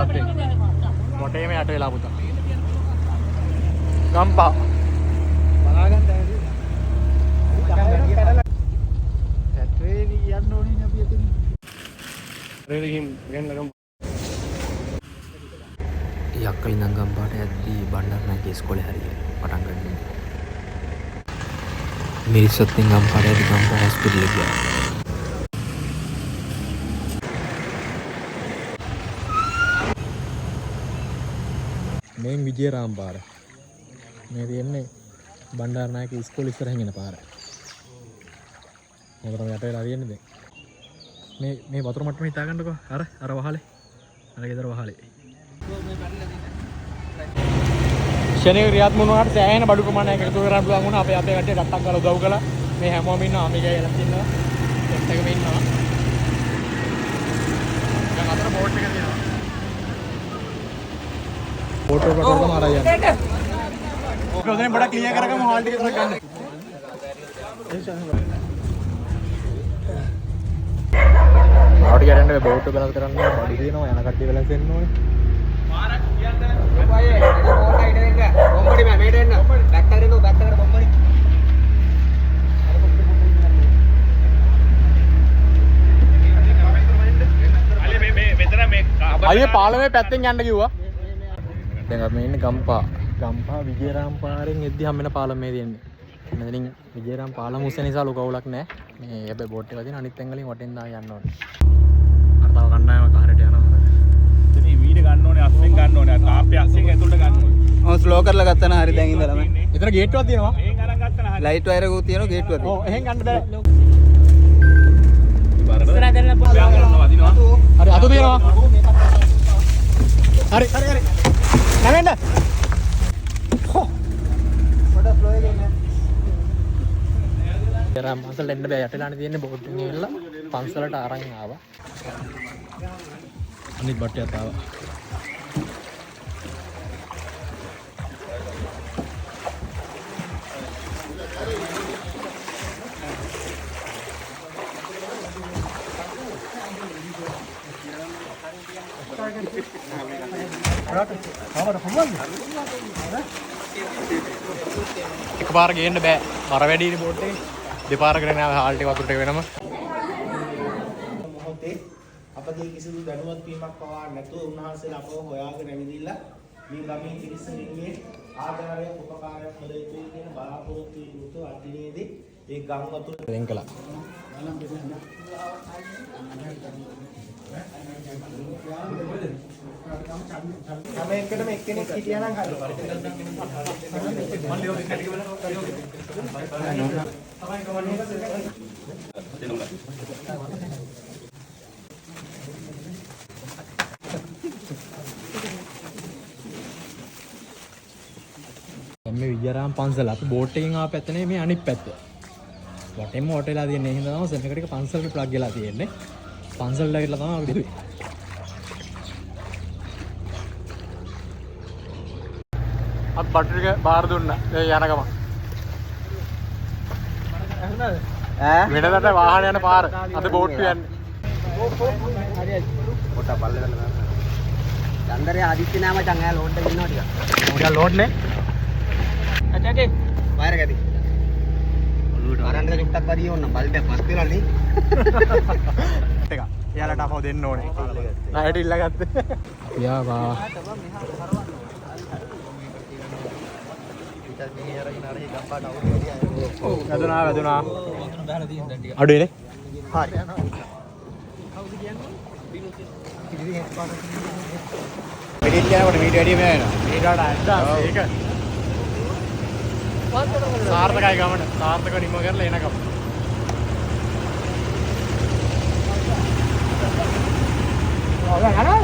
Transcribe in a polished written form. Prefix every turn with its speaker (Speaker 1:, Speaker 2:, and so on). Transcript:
Speaker 1: තත්ත්වේ. මොටේම යට වෙලා පුතා. ගම්පා. බලාගන්න ඇවිල්ලා. ට්‍රේනි යන්න ඕනේ නේ අපි එතන. ට්‍රේනි ගෙන්නගමු.
Speaker 2: යක්කලි ඉඳන් ගම්පාට යද්දී බණ්ඩාරනායක ඉස්කෝලේ හරිය පටන් ගන්න. මිරිස්සොත් ඉඳන් ගම්පාට යද්දී ගම්පා හොස්පිටල් එක ගියා.
Speaker 1: මේ විජේරාම් පාර. මේ තියෙන්නේ බණ්ඩාරනායක ඉස්කෝලේ ඉස්සරහින් එන පාර. මොකටද යට වෙලා තියෙන්නේ දැන්? මේ වතුර මට්ටම හිතා ගන්නකො. අර වහලේ. අර ගෙදර වහලේ. ශනික ක්‍රියාත්මක වුණාට සෑහෙන බඩු ප්‍රමාණයක් එකතු කරගන්න පුළුවන් වුණා. අපේ කට්ටිය ඩට්ටක් ගාලා උදව් කළා. මේ හැමෝම ඉන්නවා. මේකේ යලක් ඉන්නවා. ටෙස්ට් එකෙම ඉන්නවා. දැන් අතර බෝට් එක තියෙනවා. ෆෝටෝ කරගම ආරයි යන්න. ඕක උදේම බඩ ක්ලියර් කරගම හාල් ටික විතර ගන්න. ආවට ගියරන්න බෝට් එක වෙනස් කරන්න බඩු තියෙනවා. යන කට්ටිය වෙනස් වෙන්න ඕනේ. මාරක් කියන්න. ඔය බෝට් හයිට දෙන්න. බොම්බඩි මම මේට එන්න. බැක් කරේ නෝ බැක් කර බොම්බඩි. අයියේ පාලමේ පැත්තෙන් යන්න කිව්වා. දැන් අපි ඉන්නේ ගම්පා විජේරාම් පාරෙන් එද්දි හම්බෙන පාලම මේ තියෙන්නේ. මෙතනින් විජේරාම් පාලම උස්ස නිසා ලොකු අවුලක් නැහැ. මේ හැබැයි බෝට් එක තියෙන අනිත් තැන් වලින් වටෙන් දාගෙන යන්න ඕනේ. අර තව කණ්ඩායමක් කාරයට යනවා. එතන වීඩියෝ ගන්න ඕනේ අස්සෙන් ගන්න ඕනේ. තාප්පේ අස්සෙන් ඇතුළට ගන්න ඕනේ.
Speaker 3: ඔව් ස්ලෝ කරලා ගත්තා නම් හරි දැන් ඉඳලා මම.
Speaker 1: එතන ගේට්ටුවක් තියෙනවා.
Speaker 3: මේන් අරන් ගත්තා නම් හරි. ලයිට් වයර් එකක් තියෙනවා ගේට්ටුවක් තියෙනවා.
Speaker 1: ඔව් එහෙන් ගන්න බෑ.
Speaker 3: ඉස්සරහ දෙන්න පුළුවන්.
Speaker 1: හරි අතු තියෙනවා. හරි. නැවෙන්න.
Speaker 3: පොඩ ෆ්ලෝ එකේ නේ.
Speaker 1: විජේරාම් පන්සලට එන්න බෑ. යටලානේ තියෙන්නේ බෝට් එකෙන් ගිහලා පන්සලට අරන් ආවා. අනිත් බට්ටියත් ආවා. එකපාර ගේන්න බෑ. බර වැඩිනේ බෝට් එකේ. දෙපාරකට නෑ හාල් ටික වතුරට වෙනම.
Speaker 3: මොහොතේ අපගේ කිසිදු දැනුවත් වීමක් පවා නැතුව උන්වහන්සේලා අපව හොයාගෙන ඇවිදilla මේ ගමේ පිරිසකින්ගේ ආධාරයක් උපකාරයක් හොද යුතුයි කියන බලාපොරොත්තු යුතුව අදිනේදී ඒ ගම් වතුර
Speaker 1: වෙන් කළා.
Speaker 3: හැම එකටම එක්කෙනෙක් හිටියා නම් හරි.
Speaker 1: මේ විජේරාම් පන්සල අපි බෝට් එකෙන් ආව පැත්ත නෙමෙයි මේ අනිත් පැත්ත. වටේම හොටෙලා තියෙන්නේ. එහෙනම් තමයි සෙනඟ ටික පන්සලට ප්ලග් වෙලා තියෙන්නේ. පන්සලට ඇවිල්ලා තමයි අපි දුවේ. අත් බටු ටික බාර දුන්නා. ඒ යන ගම. වෙනදට වාහන යන පාර. අද බෝට්ටු යන්නේ.
Speaker 3: පොට පල්ලේ වෙලා දාන්න. චන්දරේ ආදිත්‍ය නාම මචං එයා ලෝඩ් එක ඉන්නවා ටික.
Speaker 1: මොකද ලෝඩ් නේ?
Speaker 3: අචාගේ වයර් එක ඇති. ඔළුවට වරන්ට චුට්ටක් පරිය ඕන බල්ටයක් පස් කරලා නේ.
Speaker 1: ටික. එයාලට අපව දෙන්න ඕනේ. ණයට ඉල්ලගත්තේ. යාවා. වැදුනා වැදුනා. අඩුවේනේ.
Speaker 3: හරි.
Speaker 1: මෙඩිට් යනකොට වීඩියෝ වැඩිම යනවා. ඊටට ඇද්දා ඒක. සාර්ථකයි ගමන. සාර්ථකව නිම කරලා එනකම්. ඔය හරහා